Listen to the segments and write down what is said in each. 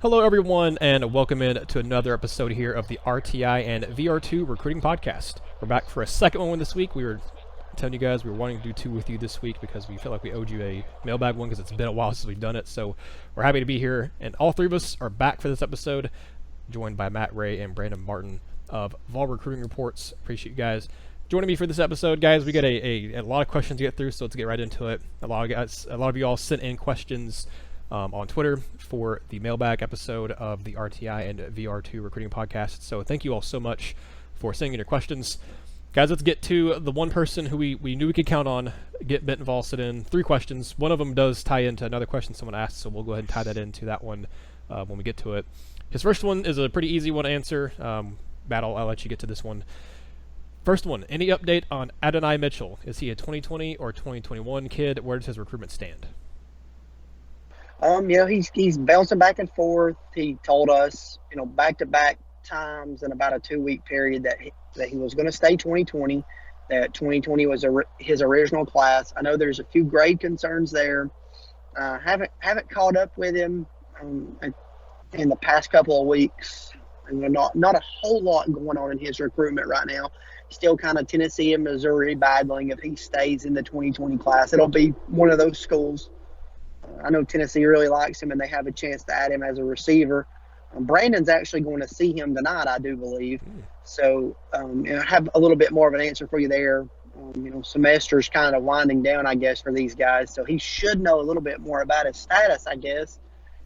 Hello, everyone, and welcome in to another episode here of the RTI and VR2 Recruiting Podcast. We're back for a second one this week. We were telling you guys we were wanting to do two with you this week because we felt like we owed you a mailbag one because it's been a while since we've done it. So we're happy to be here, and all three of us are back for this episode, joined by Matt Ray and Brandon Martin of Vols Recruiting Reports. Appreciate you guys joining me for this episode, guys. We got a lot of questions to get through, so let's get right into it. A lot of you all sent in questions on Twitter for the mailbag episode of the RTI and VR2 Recruiting Podcast. So thank you all so much for sending in your questions. Guys, let's get to the one person who we knew we could count on, get bit involved, sent in 3 questions. One of them does tie into another question someone asked, so we'll go ahead and tie that into that one when we get to it. His first one is a pretty easy one to answer. Matt, I'll let you get to this one. First one, any update on Adonai Mitchell? Is he a 2020 or 2021 kid? Where does his recruitment stand? He's bouncing back and forth. He told us, back-to-back times in about a 2-week period that he was going to stay 2020, that 2020 was his original class. I know there's a few grade concerns there. Haven't caught up with him in the past couple of weeks. Not a whole lot going on in his recruitment right now. Still kind of Tennessee and Missouri battling if he stays in the 2020 class. It'll be one of those schools. I know Tennessee really likes him, and they have a chance to add him as a receiver. Brandon's actually going to see him tonight, I do believe. So I have a little bit more of an answer for you there. Semester's kind of winding down, I guess, for these guys. So he should know a little bit more about his status, I guess.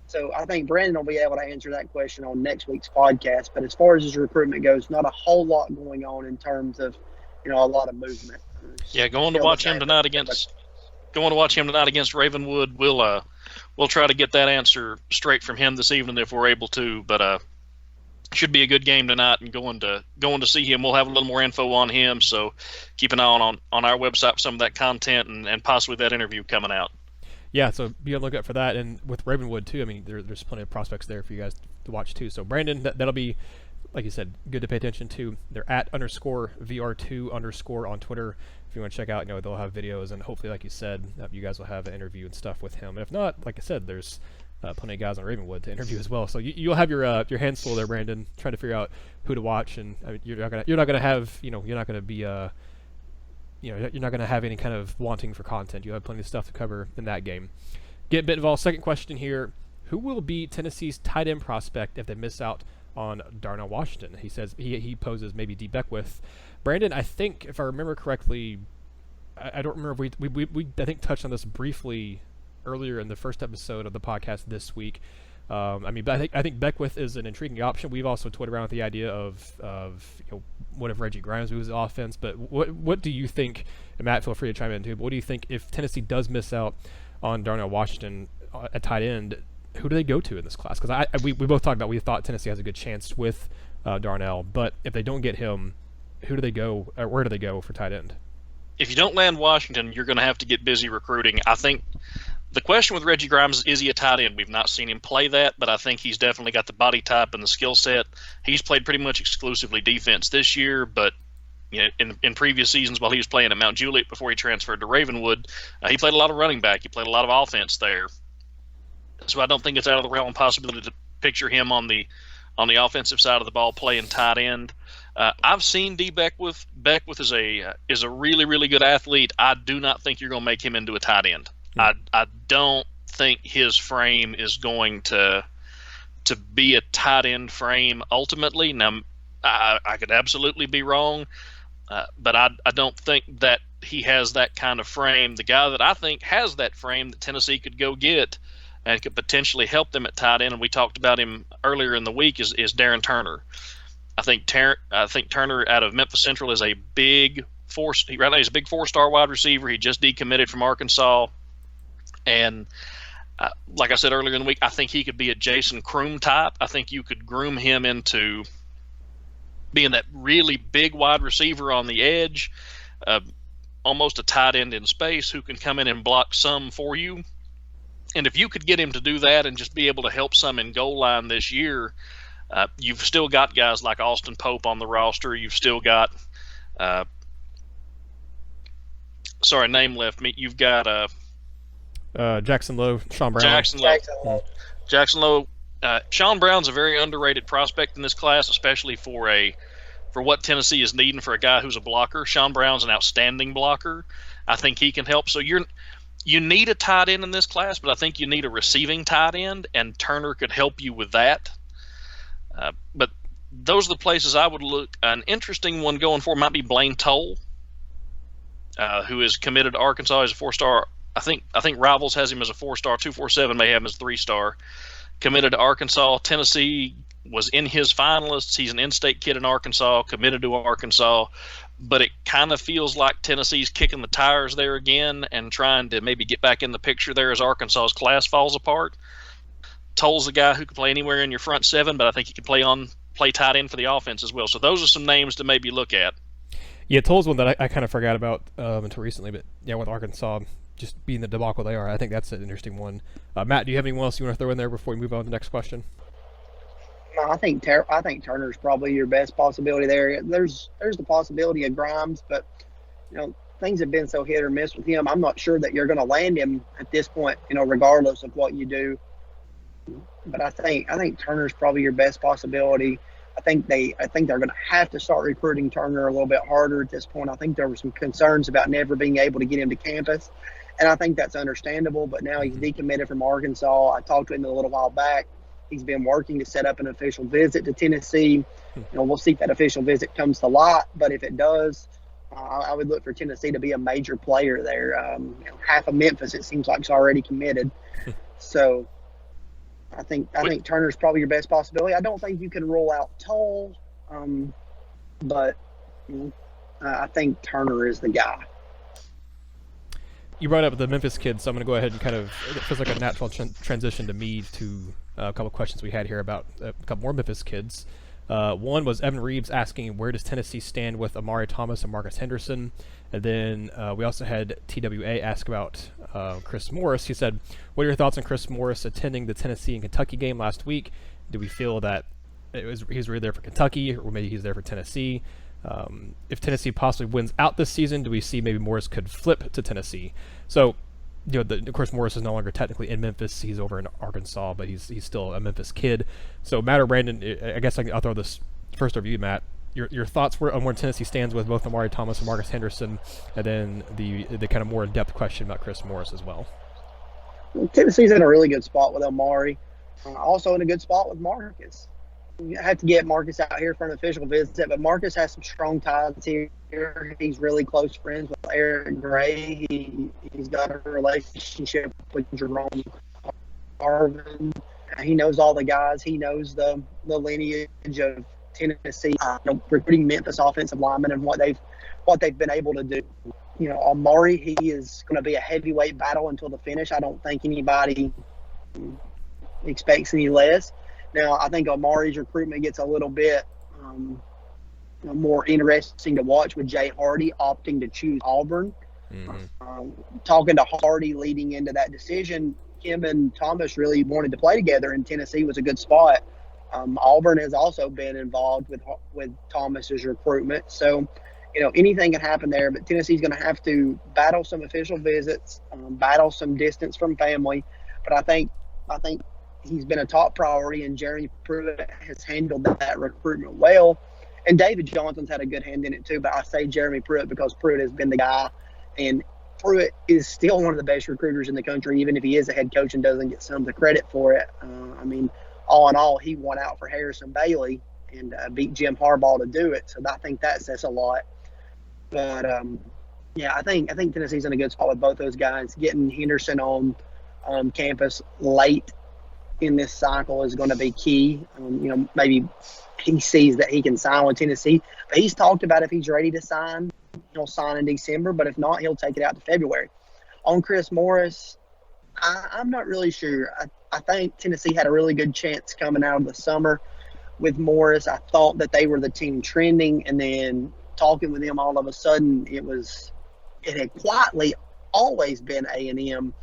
So I think Brandon will be able to answer that question on next week's podcast. But as far as his recruitment goes, not a whole lot going on in terms of, a lot of movement. Yeah, going to watch him tonight against Ravenwood. We'll try to get that answer straight from him this evening if we're able to. But should be a good game tonight, and going to see him. We'll have a little more info on him, so keep an eye on our website for some of that content and possibly that interview coming out. Yeah, so be on the lookout for that, and with Ravenwood too. I mean, there's plenty of prospects there for you guys to watch too. So Brandon, that'll be, like you said, good to pay attention to. They're at _VR2_ on Twitter. If you want to check out, they'll have videos, and hopefully, like you said, you guys will have an interview and stuff with him. And if not, like I said, there's plenty of guys on Ravenwood to interview as well. So you'll have your hands full there, Brandon, trying to figure out who to watch. And you're not gonna have you're not gonna have any kind of wanting for content. You have plenty of stuff to cover in that game. Get bit involved. Second question here: who will be Tennessee's tight end prospect if they miss out on Darnell Washington? He says he poses maybe D. Beckwith. Brandon, I think if I remember correctly, I don't remember if we I think touched on this briefly earlier in the first episode of the podcast this week. But I think Beckwith is an intriguing option. We've also toyed around with the idea of what if Reggie Grimes moves the offense. But what do you think? And Matt, feel free to chime in too. But what do you think if Tennessee does miss out on Darnell Washington at tight end? Who do they go to in this class? Because we both talked about we thought Tennessee has a good chance with Darnell, but if they don't get him, who do they go? Or where do they go for tight end? If you don't land Washington, you're going to have to get busy recruiting. I think the question with Reggie Grimes is he a tight end? We've not seen him play that, but I think he's definitely got the body type and the skill set. He's played pretty much exclusively defense this year, but in previous seasons while he was playing at Mount Juliet before he transferred to Ravenwood, he played a lot of running back. He played a lot of offense there. So I don't think it's out of the realm of possibility to picture him on the offensive side of the ball playing tight end. I've seen D. Beckwith. Beckwith is a really, really good athlete. I do not think you're going to make him into a tight end. I don't think his frame is going to be a tight end frame ultimately. Now, I could absolutely be wrong, but I don't think that he has that kind of frame. The guy that I think has that frame that Tennessee could go get and could potentially help them at tight end, and we talked about him earlier in the week, is Darren Turner. I think Turner out of Memphis Central is a big force. Right now he's a big 4-star wide receiver. He just decommitted from Arkansas, and like I said earlier in the week, I think he could be a Jason Kroom type. I think you could groom him into being that really big wide receiver on the edge, almost a tight end in space who can come in and block some for you. And if you could get him to do that and just be able to help some in goal line this year, you've still got guys like Austin Pope on the roster. You've still got name left me. You've got Jackson Lowe, Sean Brown. Jackson Lowe Sean Brown's a very underrated prospect in this class, especially for what Tennessee is needing for a guy who's a blocker. Sean Brown's an outstanding blocker. I think he can help. So you need a tight end in this class, but I think you need a receiving tight end, and Turner could help you with that. But those are the places I would look. An interesting one going forward might be Blaine Toll, who is committed to Arkansas as a 4-star. I think Rivals has him as a 4-star. 247 may have him as a 3-star. Committed to Arkansas. Tennessee was in his finalists. He's an in-state kid in Arkansas, committed to Arkansas. But it kind of feels like Tennessee's kicking the tires there again and trying to maybe get back in the picture there as Arkansas's class falls apart. Toll's a guy who can play anywhere in your front seven, but I think he can play tight end for the offense as well. So those are some names to maybe look at. Yeah, Toll's one that I kind of forgot about until recently, but yeah, with Arkansas just being the debacle they are, I think that's an interesting one. Matt, do you have anyone else you want to throw in there before we move on to the next question? No, I think Turner's probably your best possibility there. There's the possibility of Grimes, but things have been so hit or miss with him. I'm not sure that you're going to land him at this point, regardless of what you do. But I think Turner's probably your best possibility. I think they're going to have to start recruiting Turner a little bit harder at this point. I think there were some concerns about never being able to get him to campus, and I think that's understandable. But now he's decommitted from Arkansas. I talked to him a little while back. He's been working to set up an official visit to Tennessee. We'll see if that official visit comes to light. But if it does, I would look for Tennessee to be a major player there. Half of Memphis, it seems like, is already committed. So I think Turner's probably your best possibility. I don't think you can rule out Toll, but I think Turner is the guy. You brought up the Memphis kids, so I'm going to go ahead and it feels like a natural transition to me to a couple of questions we had here about a couple more Memphis kids. One was Evan Reeves asking, where does Tennessee stand with Amari Thomas and Marcus Henderson? And then we also had TWA ask about Chris Morris. He said, what are your thoughts on Chris Morris attending the Tennessee and Kentucky game last week? Do we feel that he's really there for Kentucky, or maybe he's there for Tennessee? If Tennessee possibly wins out this season, do we see maybe Morris could flip to Tennessee? So, of course, Morris is no longer technically in Memphis. He's over in Arkansas, but he's still a Memphis kid. So, Matt or Brandon, I guess I'll throw this first over you, Matt. Your thoughts on where Tennessee stands with both Amari Thomas and Marcus Henderson, and then the kind of more in-depth question about Chris Morris as well. Tennessee's in a really good spot with Amari. Also in a good spot with Marcus. You have to get Marcus out here for an official visit, but Marcus has some strong ties here. He's really close friends with Eric Gray. He's got a relationship with Jerome Harvin. He knows all the guys. He knows the lineage of Tennessee, recruiting Memphis offensive linemen and what they've been able to do. Amari, he is going to be a heavyweight battle until the finish. I don't think anybody expects any less. Now, I think Amari's recruitment gets a little bit more interesting to watch with Jay Hardy opting to choose Auburn. Talking to Hardy leading into that decision, him and Thomas really wanted to play together, and Tennessee was a good spot. Auburn has also been involved with Thomas's recruitment. So, anything can happen there, but Tennessee's going to have to battle some official visits, battle some distance from family. But I think he's been a top priority, and Jeremy Pruitt has handled that recruitment well. And David Johnson's had a good hand in it too, but I say Jeremy Pruitt because Pruitt has been the guy, and Pruitt is still one of the best recruiters in the country, even if he is a head coach and doesn't get some of the credit for it. All in all, he won out for Harrison Bailey and beat Jim Harbaugh to do it. So I think that says a lot. But I think Tennessee's in a good spot with both those guys. Getting Henderson on campus late in this cycle is going to be key. Maybe he sees that he can sign with Tennessee, but he's talked about if he's ready to sign, he'll sign in December. But if not, he'll take it out to February. On Chris Morris, I'm not really sure. I think Tennessee had a really good chance coming out of the summer with Morris. I thought that they were the team trending, and then talking with him, all of a sudden it had quietly always been A&M,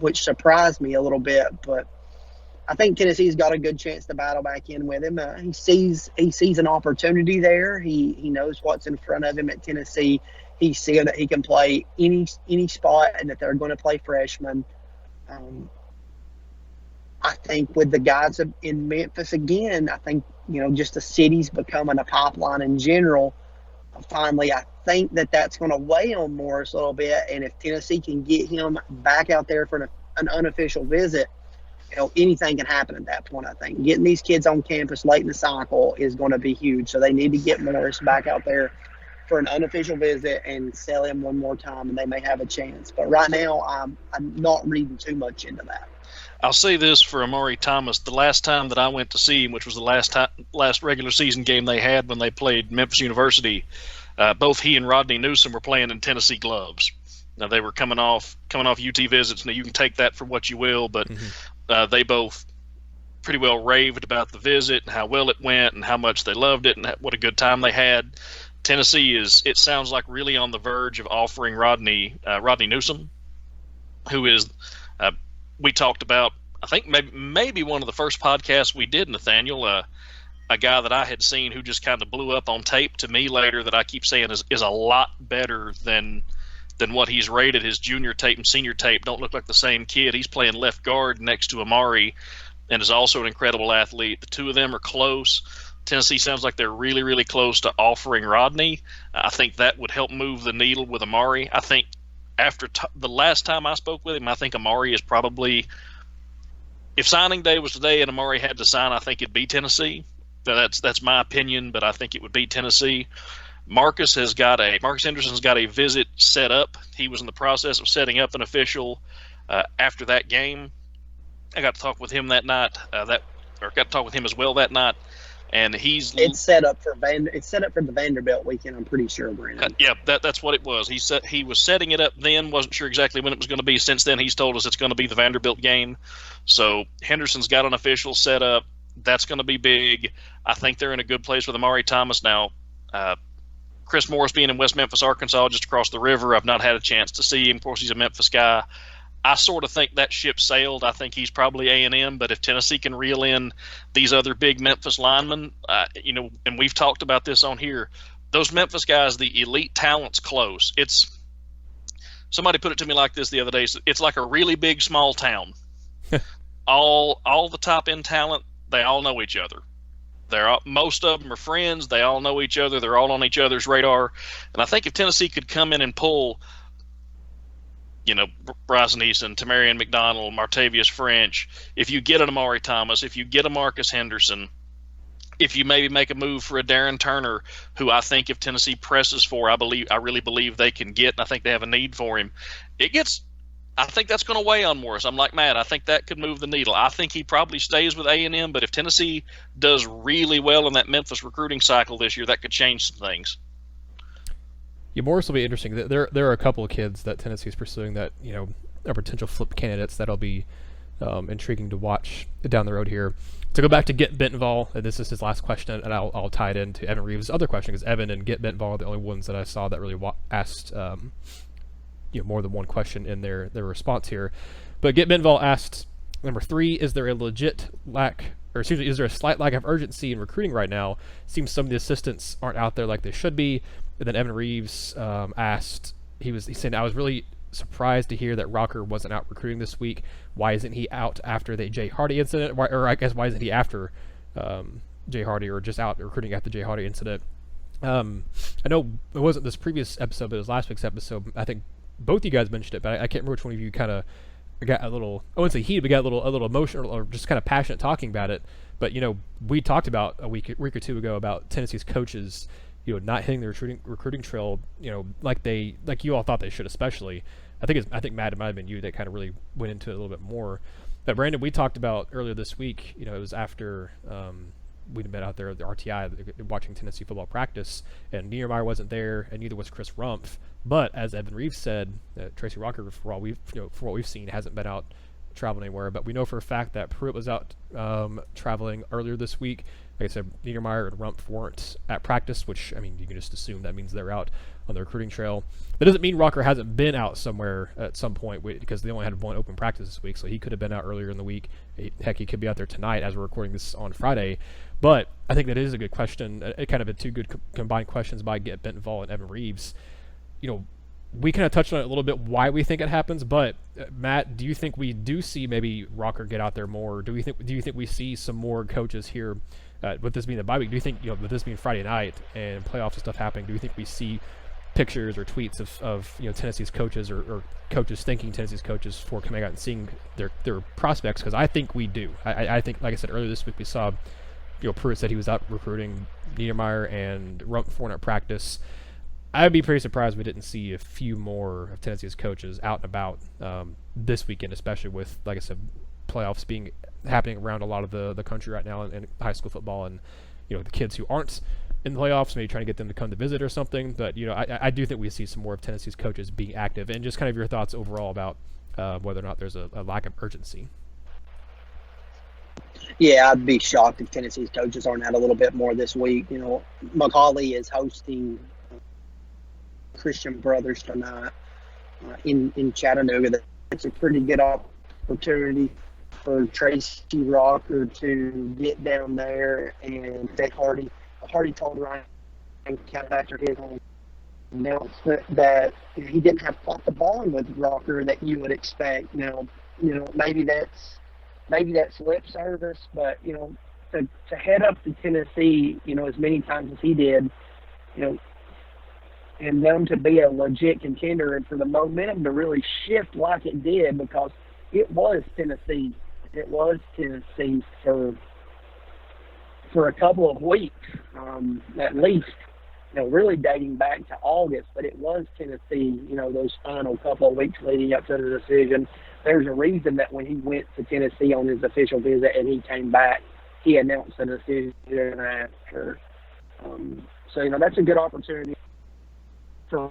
which surprised me a little bit. But I think Tennessee's got a good chance to battle back in with him. He sees an opportunity there. He knows what's in front of him at Tennessee. He's seeing that he can play any spot and that they're going to play freshmen. I think with the guys in Memphis again, I think, just the city's becoming a pipeline in general. Finally, I think that's going to weigh on Morris a little bit. And if Tennessee can get him back out there for an unofficial visit, anything can happen at that point. I think getting these kids on campus late in the cycle is going to be huge. So they need to get Morris back out there for an unofficial visit and sell him one more time, and they may have a chance. But right now, I'm not reading too much into that. I'll say this for Amari Thomas. The last time that I went to see him, which was the last regular season game they had when they played Memphis University, both he and Rodney Newsom were playing in Tennessee gloves. Now, they were coming off UT visits. Now, you can take that for what you will, but they both pretty well raved about the visit and how well it went and how much they loved it and what a good time they had. Tennessee it sounds like, really on the verge of offering Rodney Newsom, who is we talked about, I think maybe one of the first podcasts we did, Nathaniel, a guy that I had seen who just kind of blew up on tape to me later that I keep saying is a lot better than what he's rated. His junior tape and senior tape don't look like the same kid. He's playing left guard next to Amari and is also an incredible athlete. The two of them are close. Tennessee sounds like they're really, really close to offering Rodney. I think that would help move the needle with Amari. I think after the last time I spoke with him, I think Amari is probably, if signing day was today and Amari had to sign, I think it'd be Tennessee. That's my opinion, but I think it would be Tennessee. Marcus Henderson's got a visit set up. He was in the process of setting up an official after that game. I got to talk with him that night. Got to talk with him as well that night. And it's set up for the Vanderbilt weekend, I'm pretty sure, Brandon. Yeah, that's what it was. He was setting it up then, wasn't sure exactly when it was going to be. Since then, he's told us it's going to be the Vanderbilt game. So Henderson's got an official set up. That's going to be big. I think they're in a good place with Amari Thomas now. Chris Morris being in West Memphis, Arkansas, just across the river, I've not had a chance to see him. Of course, he's a Memphis guy. I sort of think that ship sailed. I think he's probably A&M, but if Tennessee can reel in these other big Memphis linemen, and we've talked about this on here, those Memphis guys, the elite talent's close. Somebody put it to me like this the other day. It's like a really big small town. all the top end talent, they all know each other. Most of them are friends. They all know each other. They're all on each other's radar. And I think if Tennessee could come in and pull, Bryson Easton, Tamarian McDonald, Martavius French, if you get an Amari Thomas, if you get a Marcus Henderson, if you maybe make a move for a Darren Turner, who I think if Tennessee presses for, I really believe they can get, and I think they have a need for him. I think that's going to weigh on Morris. I'm like Matt. I think that could move the needle. I think he probably stays with A&M, but if Tennessee does really well in that Memphis recruiting cycle this year, that could change some things. Yeah, Morris will be interesting. There are a couple of kids that Tennessee is pursuing that are potential flip candidates that'll be intriguing to watch down the road here. To go back to Get Bentonville, and this is his last question, and I'll tie it into Evan Reeves' other question, because Evan and Get Bentonville are the only ones that I saw that really asked more than one question in their response here. But Get Bentonville asked, number 3, is there a slight lack of urgency in recruiting right now? Seems some of the assistants aren't out there like they should be. And then Evan Reeves asked, he said, I was really surprised to hear that Rocker wasn't out recruiting this week. Why isn't he out after the Jay Hardy incident? Why isn't he after Jay Hardy, or just out recruiting after the Jay Hardy incident? I know it wasn't this previous episode, but it was last week's episode. I think both you guys mentioned it, but I can't remember which one of you kind of got a little, I wouldn't say heated, but got a little emotional or just kind of passionate talking about it. But, we talked about a week or two ago about Tennessee's coaches, not hitting the recruiting trail, like you all thought they should, especially. I think Matt, it might have been you that kind of really went into it a little bit more. But Brandon, we talked about earlier this week, it was after we'd been out there at the RTI watching Tennessee football practice, and Niedermeyer wasn't there, and neither was Chris Rumpf. But as Evan Reeves said, Tracy Rocker, for what we've seen, hasn't been out traveling anywhere. But we know for a fact that Pruitt was out traveling earlier this week. Like I said, Niedermeyer and Rumpf weren't at practice, which, you can just assume that means they're out on the recruiting trail. That doesn't mean Rocker hasn't been out somewhere at some point, because they only had one open practice this week, so he could have been out earlier in the week. Heck, he could be out there tonight as we're recording this on Friday. But I think that is a good question. It kind of been two good combined questions by Get Bentonville and Evan Reeves. we kind of touched on it a little bit why we think it happens, but Matt, do you think we do see maybe Rocker get out there more? Do you think we see some more coaches here with this being the bye week? Do you think, with this being Friday night and playoffs and stuff happening, do you think we see pictures or tweets of Tennessee's coaches or coaches thanking Tennessee's coaches for coming out and seeing their prospects? Because I think we do. I think, like I said earlier this week, we saw Pruitt said he was out recruiting Niedermeyer and Rumpf at practice. I'd be pretty surprised we didn't see a few more of Tennessee's coaches out and about this weekend, especially with, like I said, playoffs happening around a lot of the country right now in high school football, and the kids who aren't in the playoffs, maybe trying to get them to come to visit or something. But I do think we see some more of Tennessee's coaches being active, and just kind of your thoughts overall about whether or not there's a lack of urgency. Yeah, I'd be shocked if Tennessee's coaches aren't out a little bit more this week. Macaulay is hosting Christian Brothers tonight in Chattanooga. It's a pretty good opportunity for Tracy Rocker to get down there and take Hardy. Hardy told Ryan after his announcement that he didn't have quite the bond with Rocker that you would expect. Maybe that's lip service, but to head up to Tennessee, as many times as he did, and them to be a legit contender, and for the momentum to really shift like it did, because it was Tennessee. It was Tennessee for a couple of weeks, at least, really dating back to August, but it was Tennessee, those final couple of weeks leading up to the decision. There's a reason that when he went to Tennessee on his official visit and he came back, he announced the decision after. So, that's a good opportunity to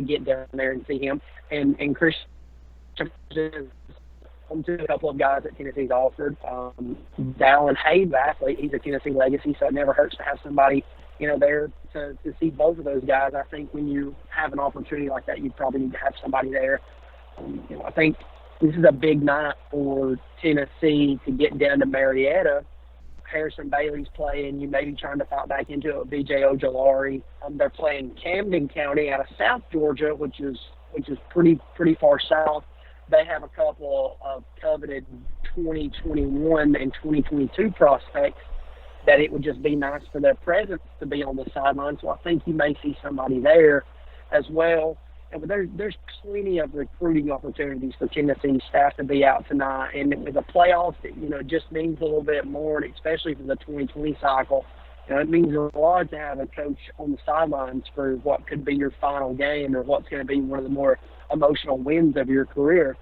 get down there and see him. And Christian is home to a couple of guys that Tennessee's offered. Jalen Hyatt, athlete, he's a Tennessee legacy, so it never hurts to have somebody, there to see both of those guys. I think when you have an opportunity like that, you probably need to have somebody there. I think this is a big night for Tennessee to get down to Marietta. Harrison Bailey's playing. You may be trying to fight back into it with B.J. Ojulari. They're playing Camden County out of South Georgia, which is pretty far south. They have a couple of coveted 2021 and 2022 prospects that it would just be nice for their presence to be on the sideline. So I think you may see somebody there as well. But there's plenty of recruiting opportunities for Tennessee staff to be out tonight. And with the playoffs, it just means a little bit more, and especially for the 2020 cycle. It means a lot to have a coach on the sidelines for what could be your final game or what's going to be one of the more emotional wins of your career.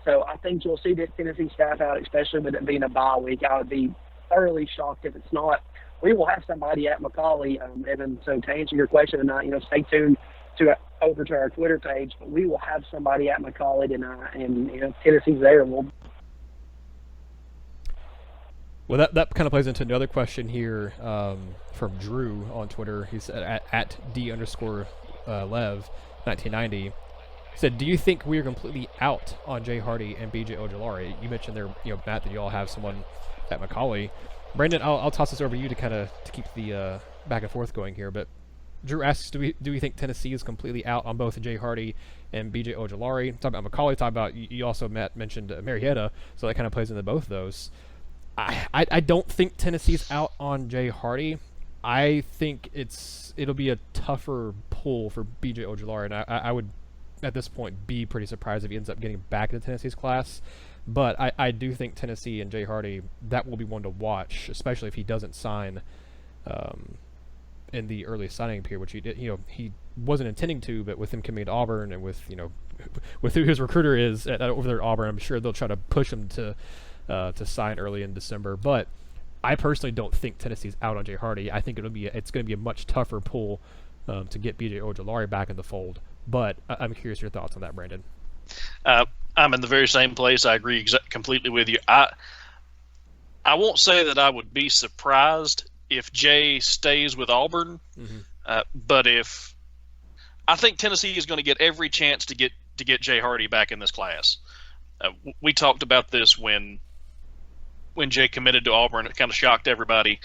So I think you'll see that Tennessee staff out, especially with it being a bye week. I would be thoroughly shocked if it's not. We will have somebody at Macaulay, Evan. So to answer your question tonight, stay tuned over to our Twitter page. But we will have somebody at Macaulay tonight, and Tennessee's there. Well, that kind of plays into another question here from Drew on Twitter. He said at D_Lev1990. He said, "Do you think we are completely out on Jay Hardy and B.J. Ojulari?" You mentioned there, Matt, that you all have someone at Macaulay. Brandon, I'll toss this over to you to keep the back and forth going here. But Drew asks, do we think Tennessee is completely out on both Jay Hardy and B.J. Ojulari? Talk about Macaulay. Talk about, you also, Matt, mentioned Marietta, so that kind of plays into both of those. I don't think Tennessee's out on Jay Hardy. I think it'll be a tougher pull for B.J. Ojulari, and I would, at this point, be pretty surprised if he ends up getting back into Tennessee's class. But I do think Tennessee and Jay Hardy, that will be one to watch, especially if he doesn't sign in the early signing period, which he did. He wasn't intending to, but with him coming to Auburn and with who his recruiter is over there at Auburn, I'm sure they'll try to push him to sign early in December. But I personally don't think Tennessee's out on Jay Hardy. I think it's going to be a much tougher pull to get B.J. Ojulari back in the fold. But I'm curious your thoughts on that, Brandon. I'm in the very same place. I agree completely with you. I won't say that I would be surprised if Jay stays with Auburn, but I think Tennessee is going to get every chance to get Jay Hardy back in this class. We talked about this when Jay committed to Auburn. It kind of shocked everybody,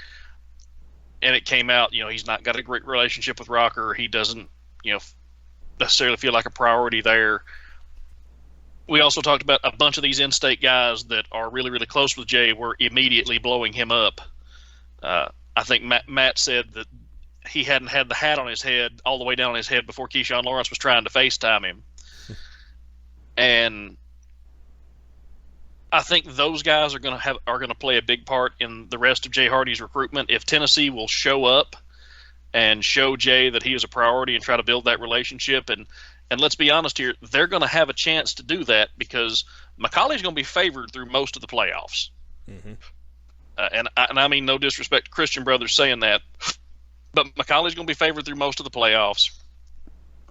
and it came out, he's not got a great relationship with Rocker. He doesn't, necessarily feel like a priority there. We also talked about a bunch of these in-state guys that are really, really close with Jay were immediately blowing him up. I think Matt said that he hadn't had the hat on his head all the way down on his head before Keyshawn Lawrence was trying to FaceTime him. And I think those guys are going to play a big part in the rest of Jay Hardy's recruitment. If Tennessee will show up and show Jay that he is a priority and try to build that relationship, and let's be honest here, they're going to have a chance to do that because McCauley's going to be favored through most of the playoffs. Mm-hmm. And I mean no disrespect to Christian Brothers saying that, but McCauley's going to be favored through most of the playoffs.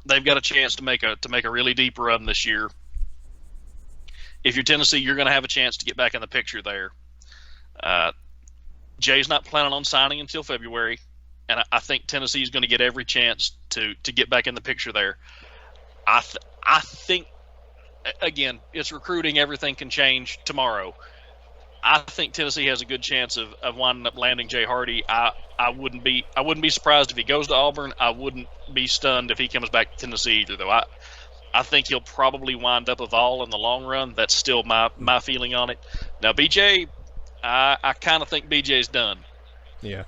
They've got a chance to make a really deep run this year. If you're Tennessee, you're going to have a chance to get back in the picture there. Jay's not planning on signing until February, and I think Tennessee's going to get every chance to get back in the picture there. I think, again, it's recruiting. Everything can change tomorrow. I think Tennessee has a good chance of winding up landing Jay Hardy. I wouldn't be surprised if he goes to Auburn. I wouldn't be stunned if he comes back to Tennessee either, though. I think he'll probably wind up a Vol in the long run. That's still my feeling on it. Now, BJ, I kind of think BJ's done. Yeah.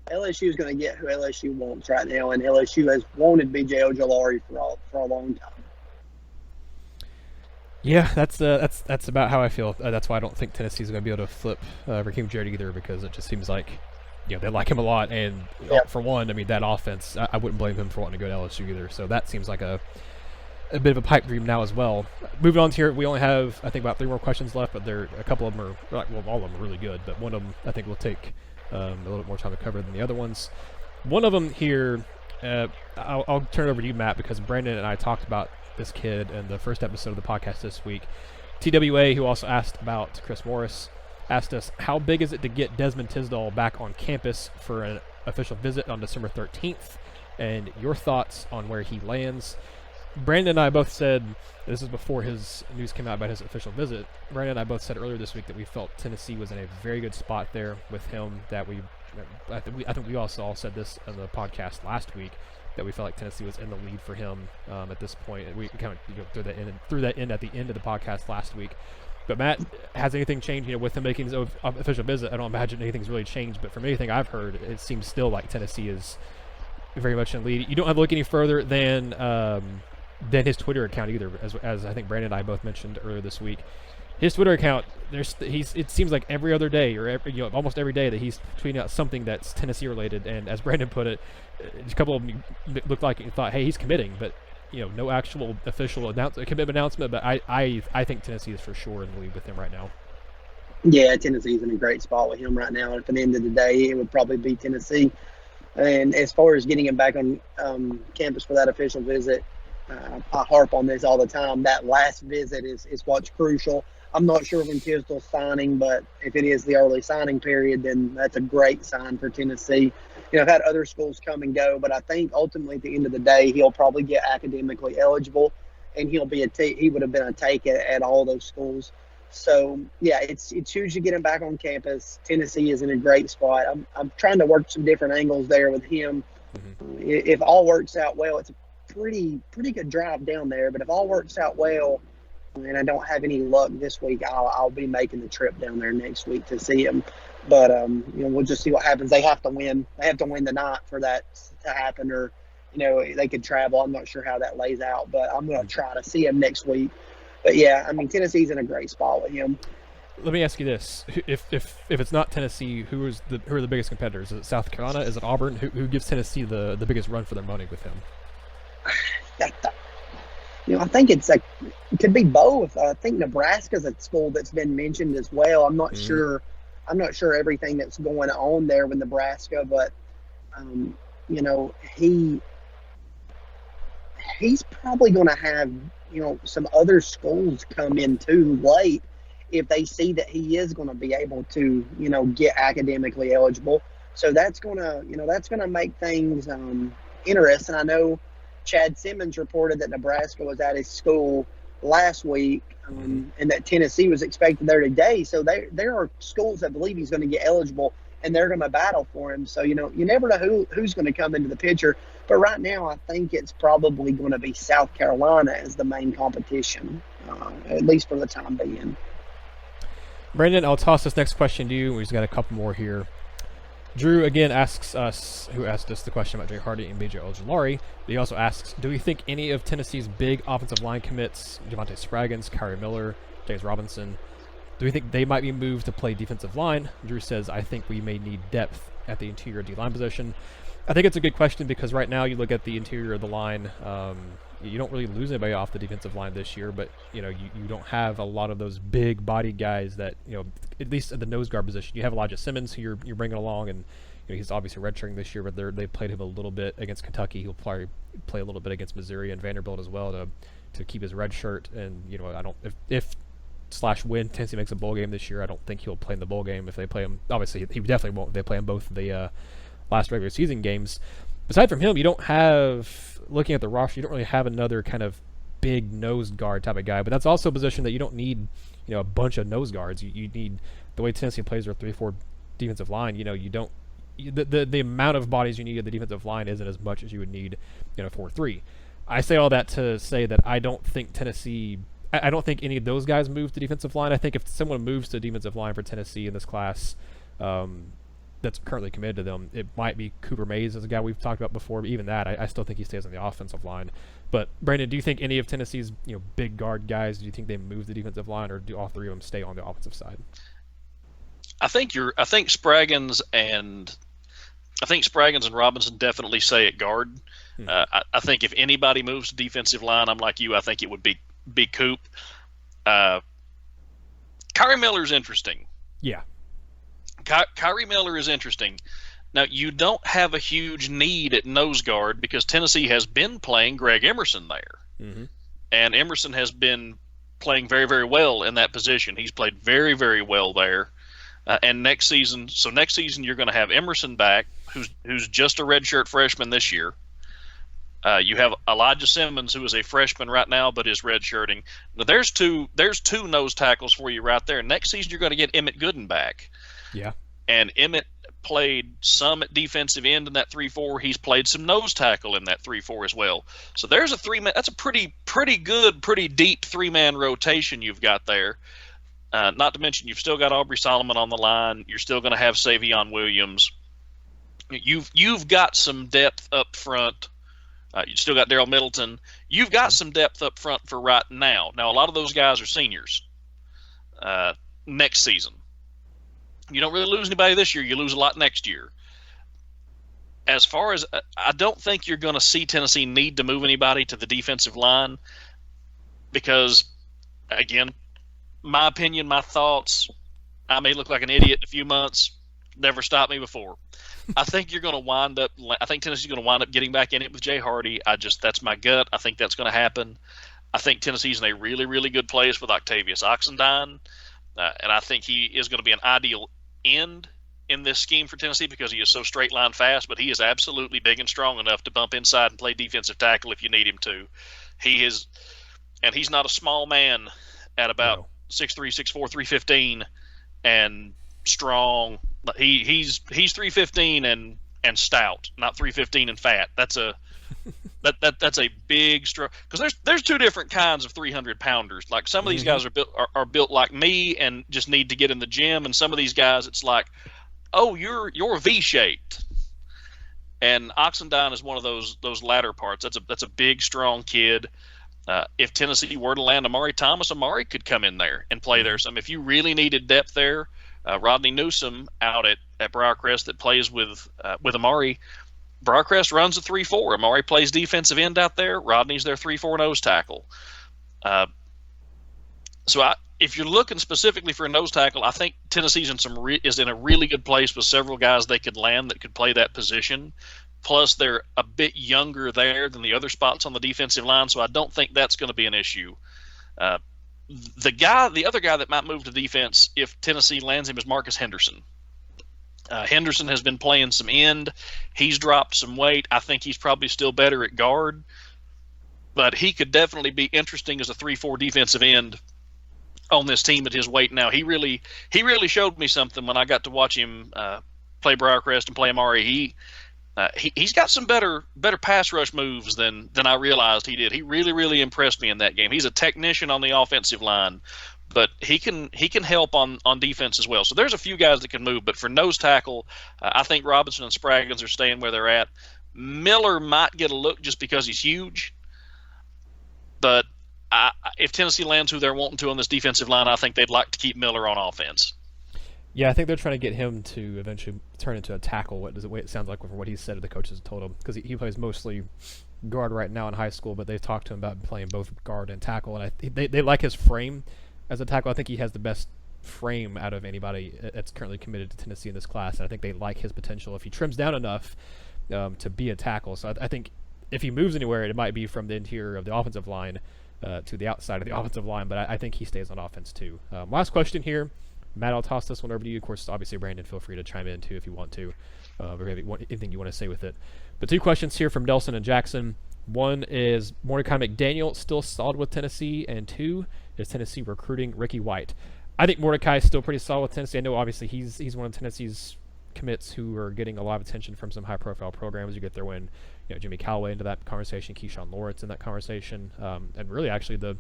LSU is going to get who LSU wants right now, and LSU has wanted BJ Ojulari for a long time. Yeah, that's about how I feel. That's why I don't think Tennessee's going to be able to flip Raheem Jarrett either, because it just seems like they like him a lot, and for one, I mean, that offense, I wouldn't blame him for wanting to go to LSU either. So that seems like a bit of a pipe dream now as well. Moving on here, we only have, I think, about 3 more questions left, but a couple of them are, well, all of them are really good, but one of them I think will take a little bit more time to cover than the other ones. One of them here, I'll turn it over to you, Matt, because Brandon and I talked about this kid in the first episode of the podcast this week. TWA, who also asked about Chris Morris, asked us, how big is it to get Desmond Tisdall back on campus for an official visit on December 13th, and your thoughts on where he lands. Brandon and I both said, this is before his news came out about his official visit, Brandon and I both said earlier this week that we felt Tennessee was in a very good spot there with him, that I think we also all said this on the podcast last week, that we felt like Tennessee was in the lead for him at this point. And we kind of threw that in at the end of the podcast last week. But Matt, has anything changed with him making his official visit? I don't imagine anything's really changed, but from anything I've heard, it seems still like Tennessee is very much in the lead. You don't have to look any further than his Twitter account either, as I think Brandon and I both mentioned earlier this week. His Twitter account, it seems like every other day or almost every day that he's tweeting out something that's Tennessee related. And as Brandon put it, a couple of them looked like you thought, hey, he's committing, but no actual official commitment announcement. But I think Tennessee is for sure in the lead with him right now. Yeah, Tennessee's in a great spot with him right now. At the end of the day, it would probably be Tennessee. And as far as getting him back on campus for that official visit, I harp on this all the time. That last visit is what's crucial. I'm not sure when Tisdall's signing, but if it is the early signing period, then that's a great sign for Tennessee. I've had other schools come and go, but I think ultimately at the end of the day, he'll probably get academically eligible, and he would have been a take at all those schools. So, yeah, it's huge to get him back on campus. Tennessee is in a great spot. I'm trying to work some different angles there with him. Mm-hmm. If all works out well, it's a pretty good drive down there, but if all works out well, and I don't have any luck this week, I'll be making the trip down there next week to see him. But we'll just see what happens. They have to win. They have to win the night for that to happen, or they could travel. I'm not sure how that lays out, but I'm going to try to see him next week. But yeah, I mean, Tennessee's in a great spot with him. Let me ask you this: if it's not Tennessee, who are the biggest competitors? Is it South Carolina? Is it Auburn? Who gives Tennessee the biggest run for their money with him? I think it could be both. I think Nebraska's a school that's been mentioned as well. I'm not sure. I'm not sure everything that's going on there with Nebraska, but he's probably going to have some other schools come in too late if they see that he is going to be able to get academically eligible. So that's going to make things interesting. I know Chad Simmons reported that Nebraska was at his school last week, and that Tennessee was expected there today. So there are schools that believe he's going to get eligible and they're going to battle for him. So, you never know who's going to come into the picture. But right now, I think it's probably going to be South Carolina as the main competition, at least for the time being. Brandon, I'll toss this next question to you. We've got a couple more here. Drew again asks us, who asked us the question about Jay Hardy and BJ Ojulari. He also asks, do we think any of Tennessee's big offensive line commits, Javonte Spraggins, Kyrie Miller, James Robinson, do we think they might be moved to play defensive line? Drew says, I think we may need depth at the interior D-line position. I think it's a good question because right now you look at the interior of the line, you don't really lose anybody off the defensive line this year, but you don't have a lot of those big body guys that at least at the nose guard position. You have Elijah Simmons who you're bringing along, and he's obviously redshirting this year, but they played him a little bit against Kentucky. He'll probably play a little bit against Missouri and Vanderbilt as well to keep his red shirt. And I don't if/when Tennessee makes a bowl game this year, I don't think he'll play in the bowl game if they play him. Obviously, he definitely won't. If they play him both of the last regular season games. Aside from him, you don't have, looking at the roster, you don't really have another kind of big nose guard type of guy. But that's also a position that you don't need, a bunch of nose guards. You need, the way Tennessee plays their 3-4 defensive line, you don't, the amount of bodies you need at the defensive line isn't as much as you would need in a 4-3. I say all that to say that I don't think I don't think any of those guys move to defensive line. I think if someone moves to defensive line for Tennessee in this class, that's currently committed to them, it might be Cooper Mays as a guy we've talked about before, but even that, I still think he stays on the offensive line. But Brandon, do you think any of Tennessee's big guard guys, do you think they move the defensive line, or do all three of them stay on the offensive side? I think Spraggins and Robinson definitely stay at guard. I think if anybody moves to defensive line, I'm like you. I think it would be Coop. Kyrie Miller's interesting. Yeah. Kyrie Miller is interesting. Now, you don't have a huge need at nose guard because Tennessee has been playing Greg Emerson there. Mm-hmm. And Emerson has been playing very, very well in that position. He's played very, very well there. And next season you're going to have Emerson back, who's just a redshirt freshman this year. You have Elijah Simmons, who is a freshman right now, but is redshirting. Now, there's two nose tackles for you right there. Next season, you're going to get Emmett Gooden back. Yeah. And Emmett played some at defensive end in that 3-4. He's played some nose tackle in that 3-4 as well. So there's a three-man. That's a pretty good, pretty deep three-man rotation you've got there. Not to mention you've still got Aubrey Solomon on the line. You're still going to have Savion Williams. You've got some depth up front. You still got Daryl Middleton. You've got some depth up front for right now. Now, a lot of those guys are seniors next season. You don't really lose anybody this year. You lose a lot next year. As far as I don't think you're going to see Tennessee need to move anybody to the defensive line because, again, my opinion, my thoughts, I may look like an idiot in a few months. Never stopped me before. I think Tennessee's going to wind up getting back in it with Jay Hardy. That's my gut. I think that's going to happen. I think Tennessee's in a really, really good place with Octavius Oxendine, and I think he is going to be an ideal end in this scheme for Tennessee because he is so straight line fast, but he is absolutely big and strong enough to bump inside and play defensive tackle if you need him to. He is, and he's not a small man at about 6'3", 6'4", 315, and strong. He's 315 and stout, not 315 and fat. That's a big stroke because there's two different kinds of 300-pounders. Like some of these guys are built like me and just need to get in the gym, and some of these guys it's like, oh, you're V-shaped. And Oxendine is one of those latter parts. That's a big, strong kid. If Tennessee were to land Amari Thomas, Amari could come in there and play there. So if you really needed depth there, Rodney Newsome out at Briarcrest that plays with Amari. Briarcrest runs a 3-4. Amari plays defensive end out there. Rodney's their 3-4 nose tackle. If you're looking specifically for a nose tackle, I think Tennessee's is in a really good place with several guys they could land that could play that position. Plus, they're a bit younger there than the other spots on the defensive line, so I don't think that's going to be an issue. The other guy that might move to defense if Tennessee lands him is Marcus Henderson. Henderson has been playing some end. He's dropped some weight. I think he's probably still better at guard, but he could definitely be interesting as a 3-4 defensive end on this team at his weight now. He really showed me something when I got to watch him play Briarcrest and play Amari, he's got some better pass rush moves than I realized he did. He really, really impressed me in that game. He's a technician on the offensive line, but he can help on defense as well. So there's a few guys that can move, but for nose tackle, I think Robinson and Spraggins are staying where they're at. Miller might get a look just because he's huge, but if Tennessee lands who they're wanting to on this defensive line, I think they'd like to keep Miller on offense. Yeah, I think they're trying to get him to eventually turn into a tackle. What does it sound like from what he said, the coaches told him, because he plays mostly guard right now in high school, but they've talked to him about playing both guard and tackle, and they like his frame as a tackle. I think he has the best frame out of anybody that's currently committed to Tennessee in this class, and I think they like his potential if he trims down enough to be a tackle. So I think if he moves anywhere, it might be from the interior of the offensive line to the outside of the offensive line, but I think he stays on offense too. Last question here. Matt, I'll toss this one over to you. Of course, obviously, Brandon, feel free to chime in too if you want to, or anything you want to say with it. But 2 questions here from Nelson and Jackson. One is Mordecai McDaniel still solid with Tennessee, and 2 is Tennessee recruiting Ricky White. I think Mordecai is still pretty solid with Tennessee. I know obviously he's one of Tennessee's commits who are getting a lot of attention from some high-profile programs. You get there when Jimmy Callaway into that conversation, Keyshawn Lawrence in that conversation, and really actually the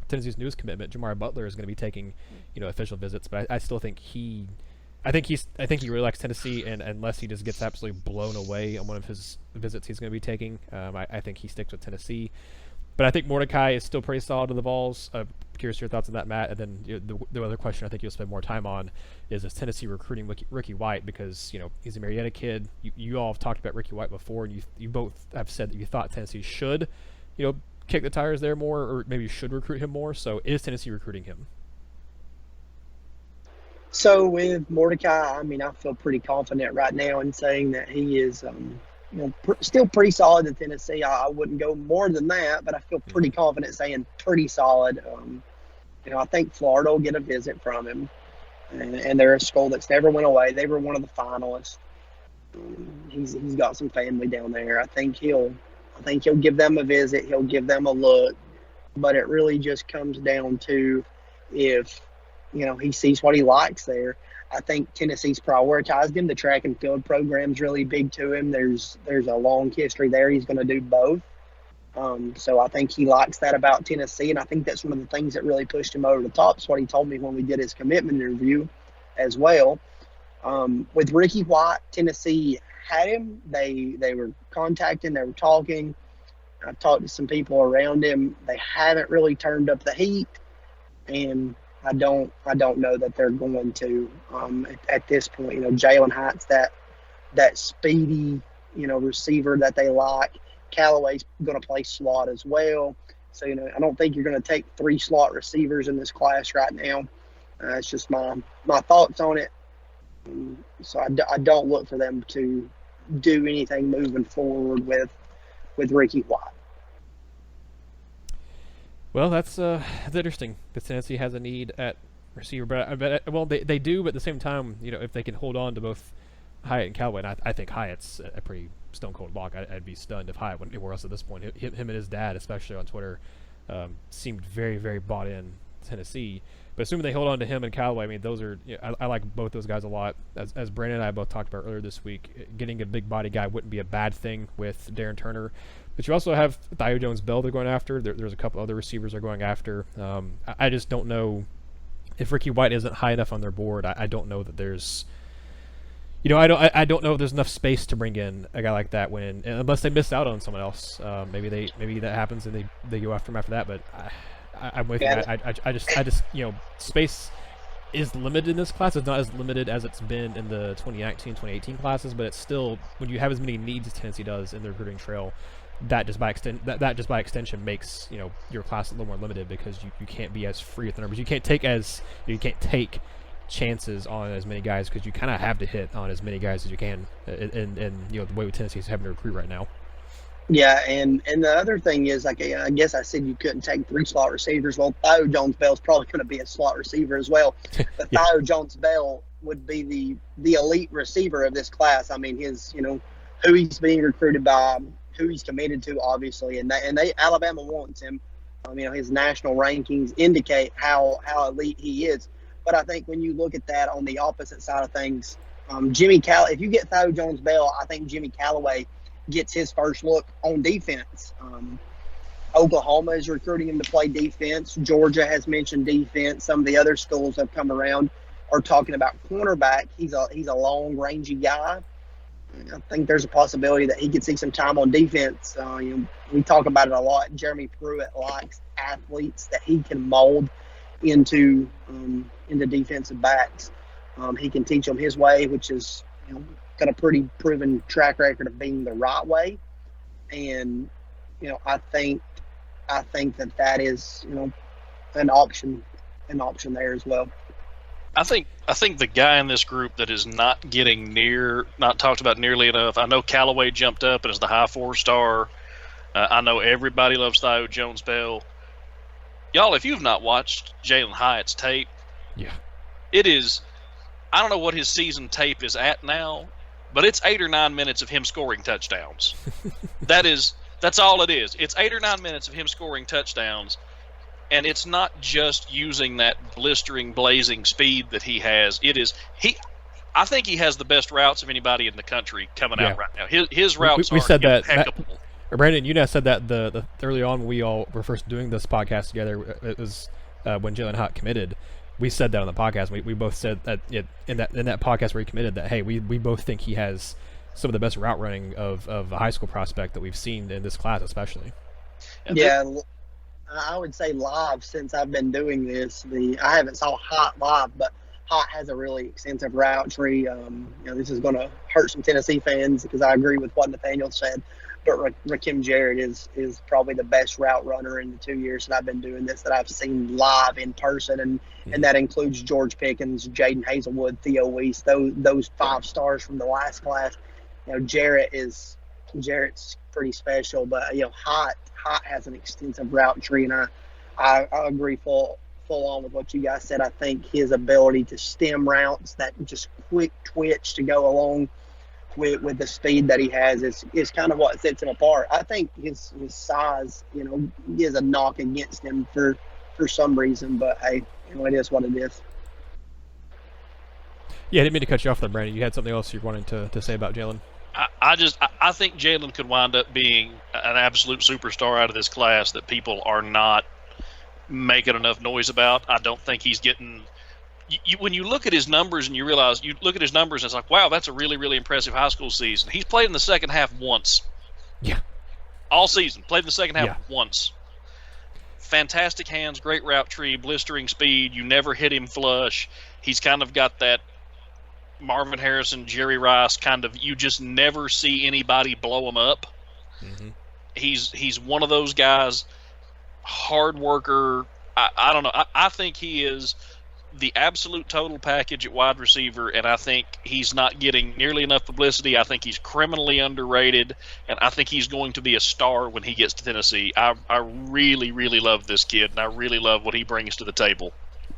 Tennessee's newest commitment, Jamar Butler, is going to be taking official visits. But I still think he really likes Tennessee, and unless he just gets absolutely blown away on one of his visits he's going to be taking, I think he sticks with Tennessee. But I think Mordecai is still pretty solid to the Vols. Curious your thoughts on that, Matt. And then the other question I think you'll spend more time on is Tennessee recruiting Ricky White, because he's a Marietta kid. You all have talked about Ricky White before, and you both have said that you thought Tennessee should kick the tires there more, or maybe should recruit him more. So is Tennessee recruiting him? So with Mordecai, I feel pretty confident right now in saying that he is still pretty solid in Tennessee. I wouldn't go more than that, but I feel pretty confident saying pretty solid. I think Florida will get a visit from him, and they're a school that's never went away. They were one of the finalists. He's got some family down there. I think he'll give them a visit. He'll give them a look, but it really just comes down to if he sees what he likes there. I think Tennessee's prioritized him. The track and field program's really big to him. There's a long history there. He's going to do both. So I think he likes that about Tennessee, and I think that's one of the things that really pushed him over the top. It's what he told me when we did his commitment interview as well. With Ricky White, Tennessee had him. They were contacting. They were talking. I've talked to some people around him. They haven't really turned up the heat, and I don't know that they're going to at this point. Jalen Hyatt's that speedy receiver that they like. Callaway's going to play slot as well. So I don't think you're going to take 3 slot receivers in this class right now. It's just my thoughts on it. So I don't look for them to do anything moving forward with Ricky White. Well, that's interesting. The Tennessee has a need at receiver, but they do. But at the same time, if they can hold on to both Hyatt and Callaway, and I think Hyatt's a pretty stone cold lock. I'd be stunned if Hyatt went anywhere else at this point. Him and his dad, especially on Twitter, seemed very, very bought in Tennessee. But assuming they hold on to him and Callaway, those are I like both those guys a lot. As Brandon and I both talked about earlier this week, getting a big body guy wouldn't be a bad thing with Darren Turner. But you also have Theo Jones-Bell they're going after. There's a couple other receivers they're going after. I just don't know if Ricky White isn't high enough on their board. I don't know that there's, I don't know if there's enough space to bring in a guy like that unless they miss out on someone else. Maybe that happens and they go after him after that. But I'm with you. I just space is limited in this class. It's not as limited as it's been in the 2019, 2018 classes, but it's still, when you have as many needs as Tennessee does in the recruiting trail, that just by extension makes your class a little more limited, because you can't be as free with the numbers. You can't take chances on as many guys, because you kind of have to hit on as many guys as you can, and the way Tennessee is having to recruit right now. Yeah, and the other thing is, I guess I said you couldn't take 3 slot receivers. Well, Theo Jones-Bell's probably going to be a slot receiver as well. But yeah. Theo Jones-Bell would be the elite receiver of this class. his who he's being recruited by, who he's committed to, obviously, and Alabama wants him. His national rankings indicate how elite he is. But I think when you look at that on the opposite side of things, If you get Theo Jones-Bell, I think Jimmy Callaway gets his first look on defense. Oklahoma is recruiting him to play defense. Georgia has mentioned defense. Some of the other schools have come around are talking about cornerback. He's a long, rangy guy. I think there's a possibility that he could see some time on defense. We talk about it a lot. Jeremy Pruitt likes athletes that he can mold into defensive backs. He can teach them his way, which is got a pretty proven track record of being the right way. And I think that is an option there as well. I think the guy in this group that is not talked about nearly enough. I know Callaway jumped up and is the high 4-star. I know everybody loves Theo Jones-Bell. Y'all, if you've not watched Jalen Hyatt's tape, it is. I don't know what his season tape is at now, but it's 8 or 9 minutes of him scoring touchdowns. That's all it is. It's 8 or 9 minutes of him scoring touchdowns. And it's not just using that blistering, blazing speed that he has. I think he has the best routes of anybody in the country coming out right now. His routes we are said impeccable. Brandon, you said that the early on when we all were first doing this podcast together, it was when Jalen Hyatt committed. We said that on the podcast. We both said that in that podcast where he committed that, hey, we both think he has some of the best route running of a high school prospect that we've seen in this class, especially. I would say live since I've been doing this. I haven't saw Hot live, but Hot has a really extensive route tree. This is going to hurt some Tennessee fans because I agree with what Nathaniel said. But Rakim Jarrett is probably the best route runner in the 2 years that I've been doing this that I've seen live in person, and that includes George Pickens, Jaden Hazelwood, Theo Weiss, those 5 stars from the last class. Jarrett's pretty special, but Hot has an extensive route tree, and I agree full on with what you guys said. I think his ability to stem routes, that just quick twitch to go along with the speed that he has is kind of what sets him apart. I think his size, is a knock against him for some reason, but hey, it is what it is. Yeah, I didn't mean to cut you off there, Brandon. You had something else you wanted to say about Jalen? I think Jalen could wind up being an absolute superstar out of this class that people are not making enough noise about. I don't think he's getting when you look at his numbers and you realize you look at his numbers and it's like, wow, that's a really, really impressive high school season. He's played in the second half once. Yeah. All season. Played in the second half once. Fantastic hands, great route tree, blistering speed. You never hit him flush. He's kind of got that Marvin Harrison, Jerry Rice kind of, you just never see anybody blow him up. Mm-hmm. He's one of those guys, hard worker. I don't know. I think he is the absolute total package at wide receiver, and I think he's not getting nearly enough publicity. I think he's criminally underrated, and I think he's going to be a star when he gets to Tennessee. I really, really love this kid, and I really love what he brings to the table.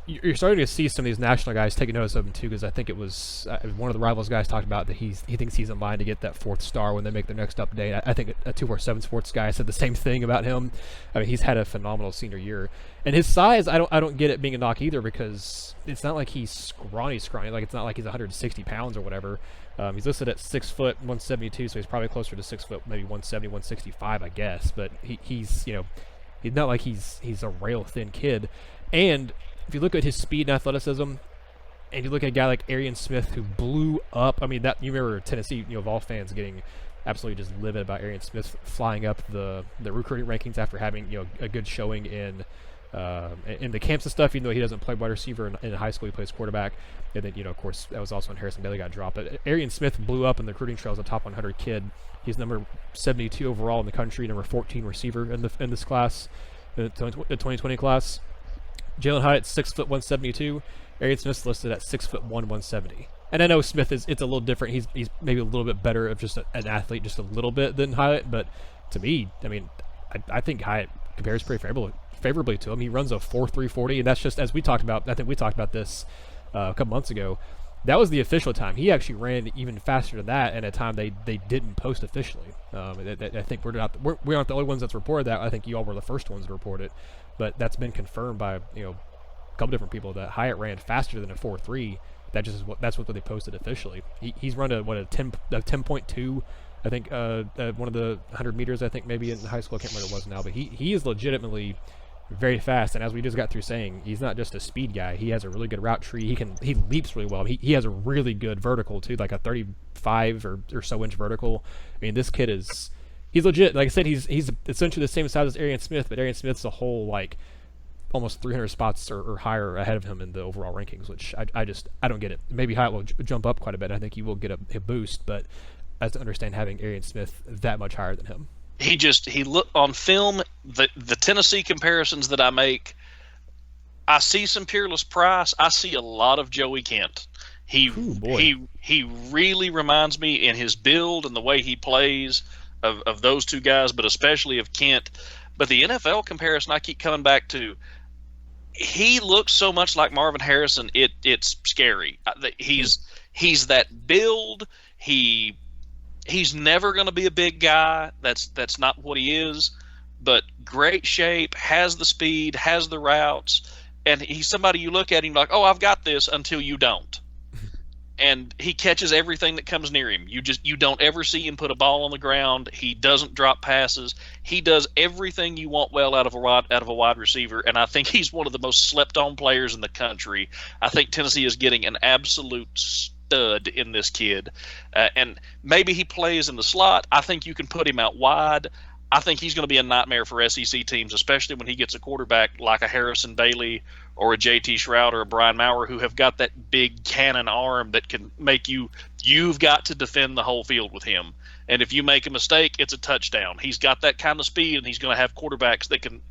You're starting to see some of these national guys taking notice of him too, because I think it was one of the Rivals guys talked about that he thinks he's in line to get that 4th star when they make their next update. I think a 247 Sports guy said the same thing about him. I mean, he's had a phenomenal senior year, and his size, I don't get it being a knock either, because it's not like he's scrawny. Like, it's not like he's 160 pounds or whatever. He's listed at 6 foot 172, so he's probably closer to 6 foot, maybe 170, 165, I guess. But he's he's not like he's a rail thin kid. And if you look at his speed and athleticism, and you look at a guy like Arian Smith who blew up, I mean, that you remember Tennessee, Vol fans getting absolutely just livid about Arian Smith flying up the recruiting rankings after having a good showing in the camps and stuff, even though he doesn't play wide receiver in high school. He plays quarterback, and then of course that was also when Harrison Bailey got dropped. But Arian Smith blew up in the recruiting trails, a top 100 kid. He's number 72 overall in the country, number 14 receiver in this class, the 2020 class. Jalen Hyatt, 6 foot 172. Arian Smith's listed at 6 foot 170. And I know Smith it's a little different. He's maybe a little bit better of just an athlete, just a little bit than Hyatt. But to me, I mean, I think Hyatt compares pretty favorably to him. He runs a 4.3 40, and that's just, as we talked about. I think we talked about this a couple months ago. That was the official time. He actually ran even faster than that, and at a time they didn't post officially. I think we aren't the only ones that's reported that. I think you all were the first ones to report it, but that's been confirmed by couple different people that Hyatt ran faster than a 4.3. That's what they posted officially. He's run a 10.2. I think one of the 100 meters. I think maybe in high school. I can't remember what it was now, but he is legitimately very fast. And as we just got through saying, he's not just a speed guy. He has a really good route tree. He leaps really well. He has a really good vertical too, like a 35 or so inch vertical. I mean, this kid he's legit. Like I said, he's essentially the same size as Arian Smith, but Arian Smith's a whole like almost 300 spots or higher ahead of him in the overall rankings, which I don't get it. Maybe Hyatt will jump up quite a bit. I think he will get a boost, but I have to understand having Arian Smith that much higher than him. He look on film, the Tennessee comparisons that I make, I see some Peerless Price. I see a lot of Joey Kent. He really reminds me in his build and the way he plays of those two guys, but especially of Kent. But the NFL comparison I keep coming back to, he looks so much like Marvin Harrison. It's scary. He's that build. He's never going to be a big guy. That's not what he is. But great shape, has the speed, has the routes, and he's somebody you look at him like, oh, I've got this, until you don't. And he catches everything that comes near him. You don't ever see him put a ball on the ground. He doesn't drop passes. He does everything you want well out of a wide receiver. And I think he's one of the most slept on players in the country. I think Tennessee is getting an absolute stud in this kid. And maybe he plays in the slot. I think you can put him out wide. I think he's going to be a nightmare for SEC teams, especially when he gets a quarterback like a Harrison Bailey or a JT Shroud or a Brian Maurer, who have got that big cannon arm that can make you've got to defend the whole field with him. And if you make a mistake, it's a touchdown. He's got that kind of speed, and he's going to have quarterbacks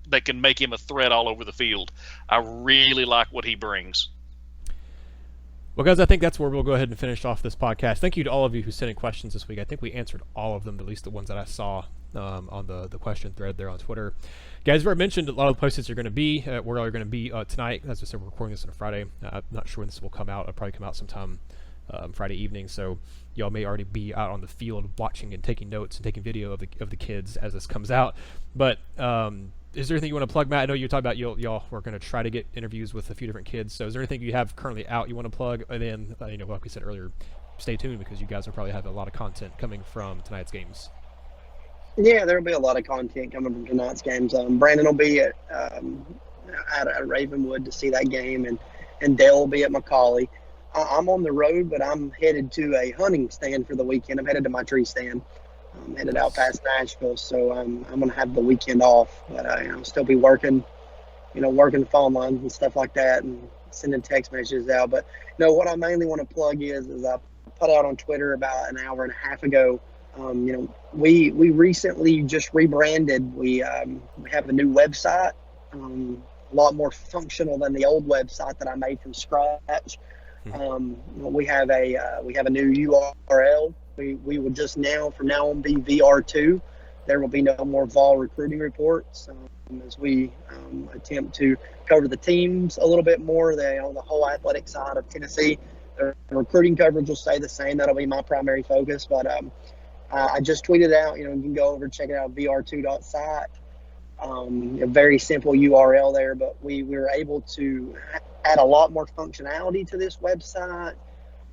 that can make him a threat all over the field. I really like what he brings. Well, guys, I think that's where we'll go ahead and finish off this podcast. Thank you to all of you who sent in questions this week. I think we answered all of them, at least the ones that I saw on the question thread there on Twitter. Guys, I've already mentioned a lot of the places you're going to be, where you're going to be tonight. As I said, we're recording this on a Friday. I'm not sure when this will come out. It'll probably come out sometime Friday evening, so y'all may already be out on the field watching and taking notes and taking video of the kids as this comes out. But is there anything you want to plug, Matt? I know you talked about y'all were going to try to get interviews with a few different kids. So is there anything you have currently out you want to plug? And then, like we said earlier, stay tuned because you guys will probably have a lot of content coming from tonight's games. Yeah, there'll be a lot of content coming from tonight's games. Brandon will be at Ravenwood to see that game, and Dale will be at McCauley. I'm on the road, but I'm headed to a hunting stand for the weekend. I'm headed to my tree stand. I'm headed out past Nashville, so I'm going to have the weekend off. But I'll still be working the phone lines and stuff like that and sending text messages out. But, what I mainly want to plug is I put out on Twitter about an hour and a half ago. We recently just rebranded. We have a new website, a lot more functional than the old website that I made from scratch. We have a new URL. We will just from now on be VR2. There will be no more Vol recruiting reports as we attempt to cover the teams a little bit more. The whole athletic side of Tennessee. The recruiting coverage will stay the same. That'll be my primary focus. But I just tweeted out. You can go over and check it out. VR2.site. A very simple URL there, but we were able to add a lot more functionality to this website.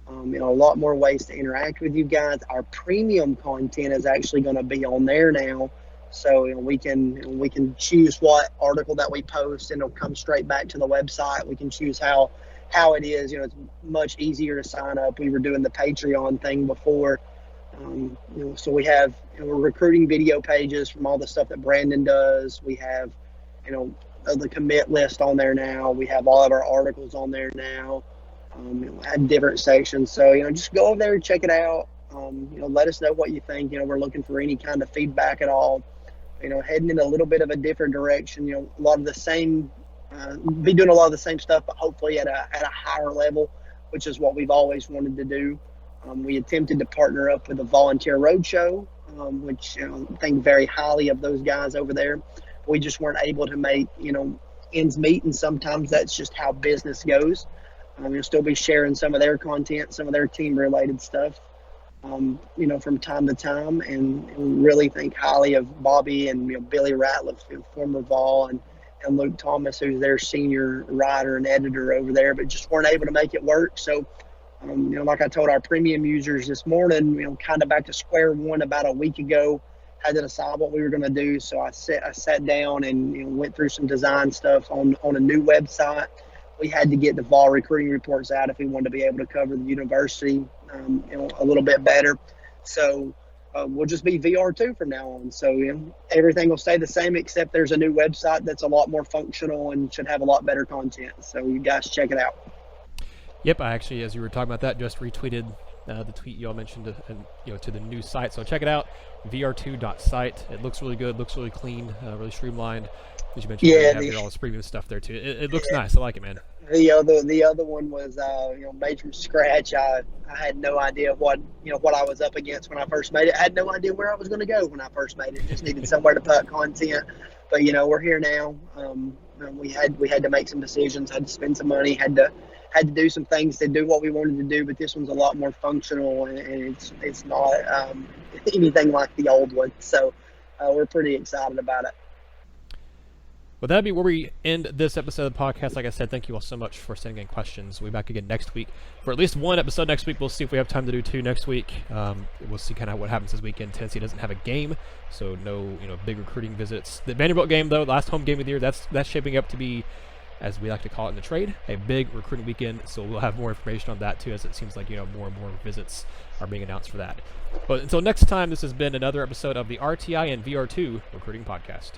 A lot more ways to interact with you guys. Our premium content is actually going to be on there now, so we can choose what article that we post, and it'll come straight back to the website. We can choose how it is. It's much easier to sign up. We were doing the Patreon thing before. So we have recruiting video pages from all the stuff that Brandon does. We have, the commit list on there now. We have all of our articles on there now. At different sections. So, just go over there and check it out. Let us know what you think. We're looking for any kind of feedback at all. Heading in a little bit of a different direction. A lot of the same, be doing a lot of the same stuff, but hopefully at a higher level, which is what we've always wanted to do. We attempted to partner up with a volunteer roadshow, which I think very highly of those guys over there. We just weren't able to make ends meet, and sometimes that's just how business goes. You'll still be sharing some of their content, some of their team-related stuff, from time to time. And really think highly of Bobby and Billy Ratliff, former Vol, Luke Thomas, who's their senior writer and editor over there, but just weren't able to make it work. So, like I told our premium users this morning, kind of back to square one about a week ago, had to decide what we were going to do. So I sat down and went through some design stuff on a new website. We had to get the Vol recruiting reports out if we wanted to be able to cover the university, a little bit better. So we'll just be VR2 from now on. So everything will stay the same, except there's a new website that's a lot more functional and should have a lot better content. So you guys check it out. Yep, I actually, as you were talking about that, just retweeted the tweet you all mentioned to the new site. So check it out, vr2.site. It looks really good, looks really clean, really streamlined. As you mentioned, you have all this premium stuff there too. It looks nice. I like it, man. The other one was made from scratch. I had no idea what I was up against when I first made it. I had no idea where I was going to go when I first made it. Just needed somewhere to put content. But we're here now. We had to make some decisions. Had to spend some money. Had to do some things to do what we wanted to do. But this one's a lot more functional, and it's not anything like the old one. So we're pretty excited about it. Well, that'd be where we end this episode of the podcast. Like I said, thank you all so much for sending in questions. We'll be back again next week for at least one episode next week. We'll see if we have time to do two next week. We'll see kind of what happens this weekend. Tennessee doesn't have a game, so no big recruiting visits. The Vanderbilt game, though, last home game of the year, that's shaping up to be, as we like to call it in the trade, a big recruiting weekend. So we'll have more information on that too, as it seems like more and more visits are being announced for that. But until next time, this has been another episode of the RTI and VR2 Recruiting Podcast.